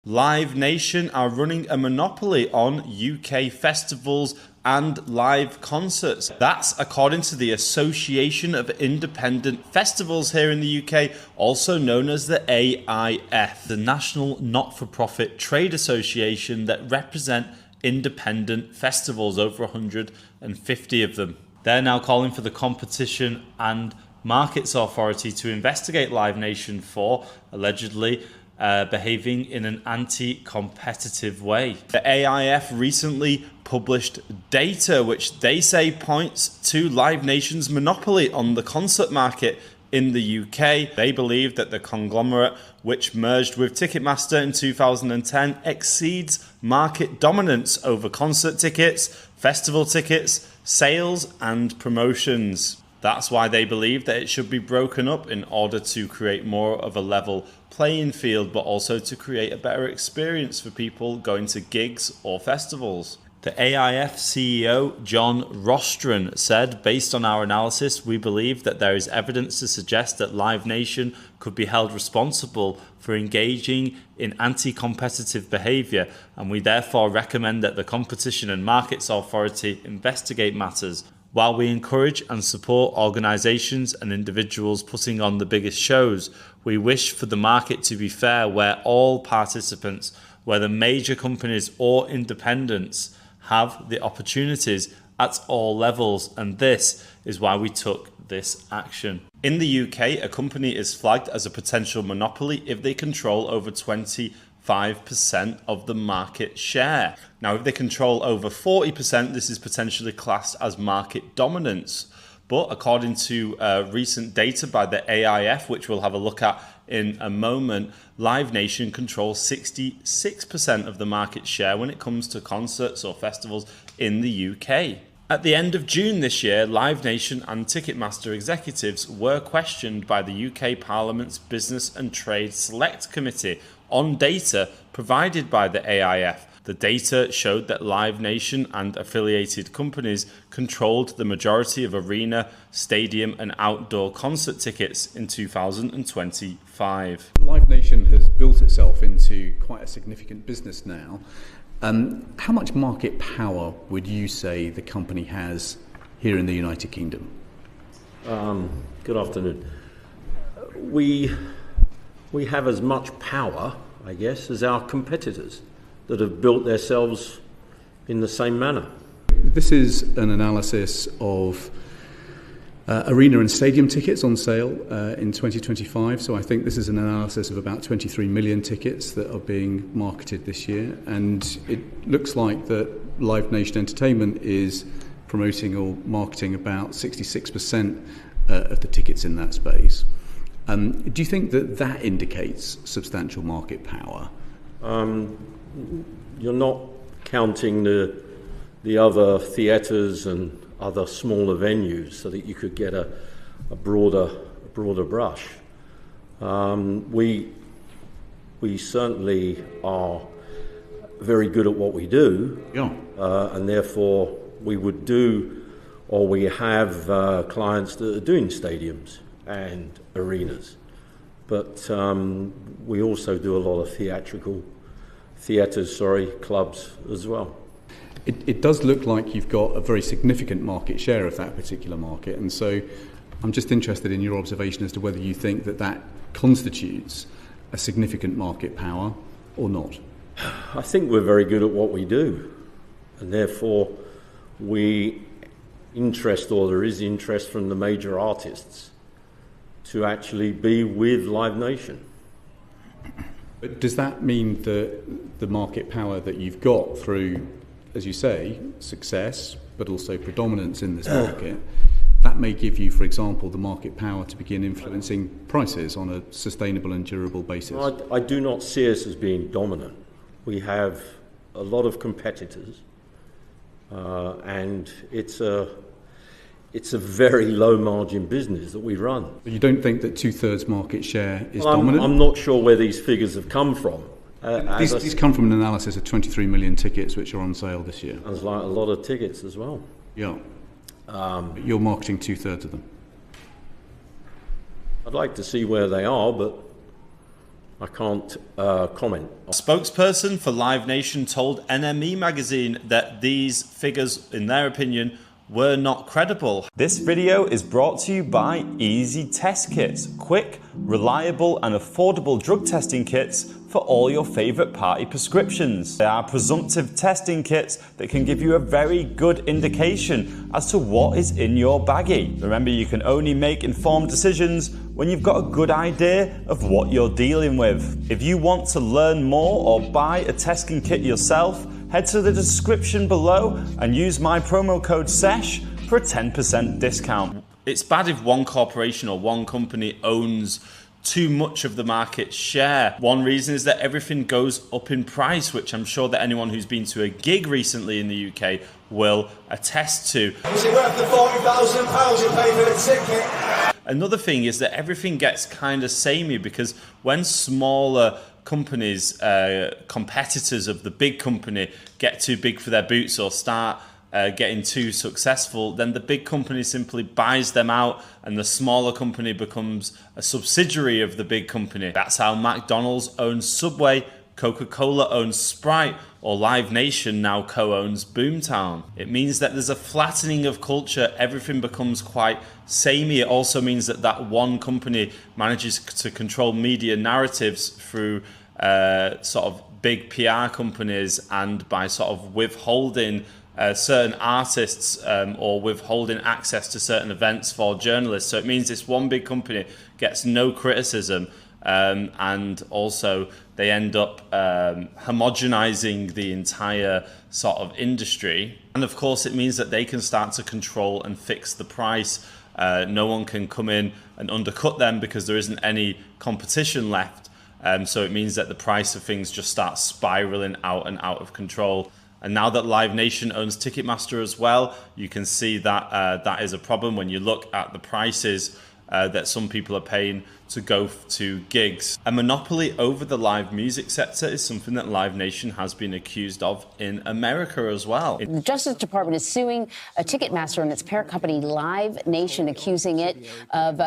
Live Nation are running a monopoly on UK festivals and live concerts. That's according to the Association of Independent Festivals here in the UK, also known as the AIF, the National Not-for-Profit Trade Association that represent independent festivals, over 150 of them. They're now calling for the Competition and Markets Authority to investigate Live Nation for allegedly behaving in an anti-competitive way. The AIF recently published data which they say points to Live Nation's monopoly on the concert market in the UK. They believe that the conglomerate, which merged with Ticketmaster in 2010, exceeds market dominance over concert tickets, festival tickets, sales and promotions. That's why they believe that it should be broken up in order to create more of a level playing field, but also to create a better experience for people going to gigs or festivals. The AIF CEO, John Rostron, said, "Based on our analysis, we believe that there is evidence to suggest that Live Nation could be held responsible for engaging in anti-competitive behaviour, and we therefore recommend that the Competition and Markets Authority investigate matters. While we encourage and support organisations and individuals putting on the biggest shows, we wish for the market to be fair where all participants, whether major companies or independents, have the opportunities at all levels, and this is why we took this action." In the UK, a company is flagged as a potential monopoly if they control over 25% of the market share. Now, if they control over 40%, this is potentially classed as market dominance. But according to recent data by the AIF, which we'll have a look at in a moment, Live Nation controls 66% of the market share when it comes to concerts or festivals in the UK. At the end of June this year, Live Nation and Ticketmaster executives were questioned by the UK Parliament's Business and Trade Select Committee on data provided by the AIF. The data showed that Live Nation and affiliated companies controlled the majority of arena, stadium and outdoor concert tickets in 2025. Live Nation has built itself into quite a significant business now. How much market power would you say the company has here in the United Kingdom? Good afternoon. We have as much power, I guess, as our competitors that have built themselves in the same manner. This is an analysis of arena and stadium tickets on sale in 2025. So I think this is an analysis of about 23 million tickets that are being marketed this year. And it looks like that Live Nation Entertainment is promoting or marketing about 66% of the tickets in that space. Do you think that that indicates substantial market power? You're not counting the other theatres and other smaller venues so that you could get a broader brush. We certainly are very good at what we do, and therefore we would do, or we have clients that are doing stadiums and arenas. But we also do a lot of clubs as well. It does look like you've got a very significant market share of that particular market, and so I'm just interested in your observation as to whether you think that that constitutes a significant market power or not. I think we're very good at what we do, and therefore there is interest from the major artists to actually be with Live Nation. But does that mean that the market power that you've got through, as you say, success, but also predominance in this market, that may give you, for example, the market power to begin influencing prices on a sustainable and durable basis? I do not see us as being dominant. We have a lot of competitors, and it's a very low margin business that we run. But you don't think that 2/3 market share is dominant? I'm not sure where these figures have come from. These come from an analysis of 23 million tickets which are on sale this year. There's like a lot of tickets as well. Yeah. But you're marketing 2/3 of them. I'd like to see where they are, but I can't comment. A spokesperson for Live Nation told NME magazine that these figures, in their opinion, were not credible. This video is brought to you by Easy Test Kits, quick, reliable and affordable drug testing kits for all your favourite party prescriptions. They are presumptive testing kits that can give you a very good indication as to what is in your baggie. Remember, you can only make informed decisions when you've got a good idea of what you're dealing with. If you want to learn more or buy a testing kit yourself, head to the description below and use my promo code SESH for a 10% discount. It's bad if one corporation or one company owns too much of the market share. One reason is that everything goes up in price, which I'm sure that anyone who's been to a gig recently in the UK will attest to. Was it worth the £40,000 you paid for the ticket? Another thing is that everything gets kind of samey, because when smaller companies, competitors of the big company, get too big for their boots or start getting too successful, then the big company simply buys them out and the smaller company becomes a subsidiary of the big company. That's how McDonald's owns Subway, Coca-Cola owns Sprite, or Live Nation now co-owns Boomtown. It means that there's a flattening of culture. Everything becomes quite samey. It also means that that one company manages to control media narratives through sort of big PR companies, and by sort of withholding certain artists or withholding access to certain events for journalists. So it means this one big company gets no criticism, and also they end up homogenizing the entire sort of industry. And of course it means that they can start to control and fix the price. No one can come in and undercut them because there isn't any competition left. So it means that the price of things just starts spiraling out and out of control. And now that Live Nation owns Ticketmaster as well, you can see that that is a problem when you look at the prices that some people are paying to go to gigs. A monopoly over the live music sector is something that Live Nation has been accused of in America as well. The Justice Department is suing Ticketmaster and its parent company Live Nation, accusing it of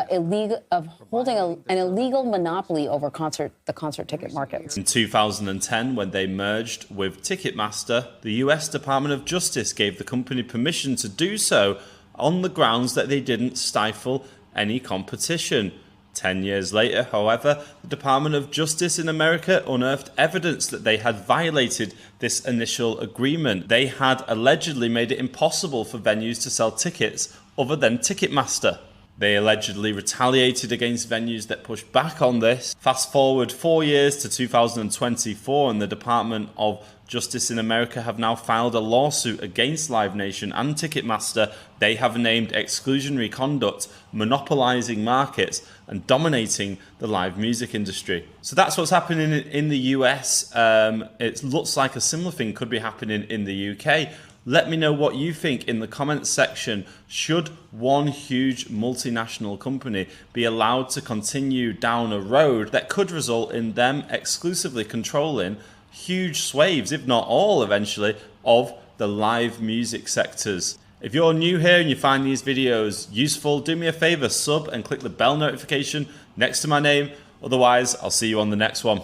holding an illegal monopoly over the concert ticket markets. In 2010, when they merged with Ticketmaster, the US Department of Justice gave the company permission to do so on the grounds that they didn't stifle any competition. 10 years later, however, the Department of Justice in America unearthed evidence that they had violated this initial agreement. They had allegedly made it impossible for venues to sell tickets other than Ticketmaster. They allegedly retaliated against venues that pushed back on this. Fast forward 4 years to 2024, and the Department of Justice in America have now filed a lawsuit against Live Nation and Ticketmaster. They have named exclusionary conduct, monopolizing markets and dominating the live music industry. So that's what's happening in the US. It looks like a similar thing could be happening in the UK. Let me know what you think in the comments section. Should one huge multinational company be allowed to continue down a road that could result in them exclusively controlling huge swathes, if not all eventually, of the live music sectors? If you're new here and you find these videos useful, do me a favor, sub and click the bell notification next to my name. Otherwise, I'll see you on the next one.